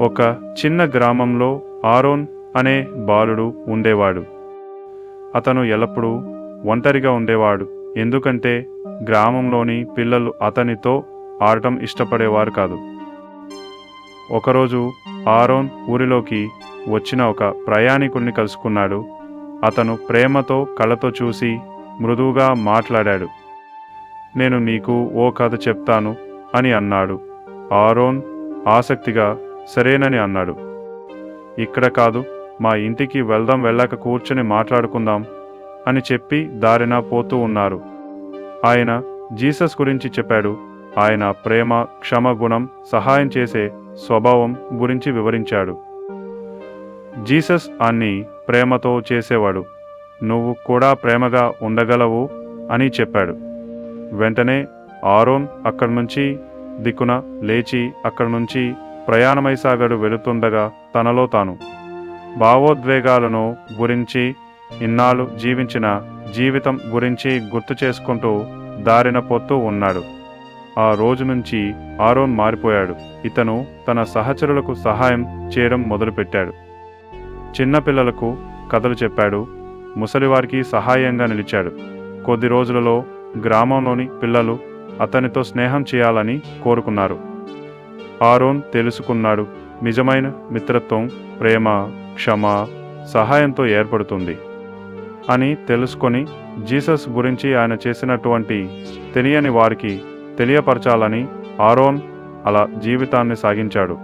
ఒక చిన్న గ్రామంలో ఆరోన్ అనే బాలుడు ఉండేవాడు. అతను ఎల్లప్పుడూ ఒంటరిగా ఉండేవాడు, ఎందుకంటే గ్రామంలోని పిల్లలు అతనితో ఆడటం ఇష్టపడేవారు కాదు. ఒకరోజు ఆరోన్ ఊరిలోకి వచ్చిన ఒక ప్రయాణికుడిని కలుసుకున్నాడు. అతను ప్రేమతో కళ్ళతో చూసి మృదువుగా మాట్లాడాడు. నేను నీకు ఓ కథ చెప్తాను అని అన్నాడు. ఆరోన్ ఆసక్తిగా సరేనని అన్నాడు. ఇక్కడ కాదు, మా ఇంటికి వెళ్దాం, వెళ్ళాక కూర్చొని మాట్లాడుకుందాం అని చెప్పి దారిన పోతూ ఉన్నారు. ఆయన జీసస్ గురించి చెప్పాడు. ఆయన ప్రేమ, క్షమగుణం, సహాయం చేసే స్వభావం గురించి వివరించాడు. జీసస్ అన్ని ప్రేమతో చేసేవాడు. నువ్వు కూడా ప్రేమగా ఉండగలవు అని చెప్పాడు. వెంటనే ఆరోన్ అక్కడి నుంచి దిక్కున లేచి అక్కడి నుంచి ప్రయాణమైసాగాడు. వెళుతుండగా తనలో తాను భావోద్వేగాలను గురించి, ఇన్నాళ్ళు జీవించిన జీవితం గురించి గుర్తు చేసుకుంటూ దారిన పోతూ ఉన్నాడు. ఆ రోజు నుంచి ఆరోన్ మారిపోయాడు. ఇతను తన సహచరులకు సహాయం చేయడం మొదలుపెట్టాడు. చిన్నపిల్లలకు కథలు చెప్పాడు. ముసలివారికి సహాయంగా నిలిచాడు. కొద్ది రోజులలో గ్రామంలోని పిల్లలు అతనితో స్నేహం చేయాలని కోరుకున్నారు. ఆరోన్ తెలుసుకున్నాడు, నిజమైన మిత్రత్వం ప్రేమ, క్షమ, సహాయంతో ఏర్పడుతుంది అని తెలుసుకొని జీసస్ గురించి ఆయన చేసినటువంటి తెలియని వారికి తెలియపరచాలని ఆరోన్ అలా జీవితాన్ని సాగించాడు.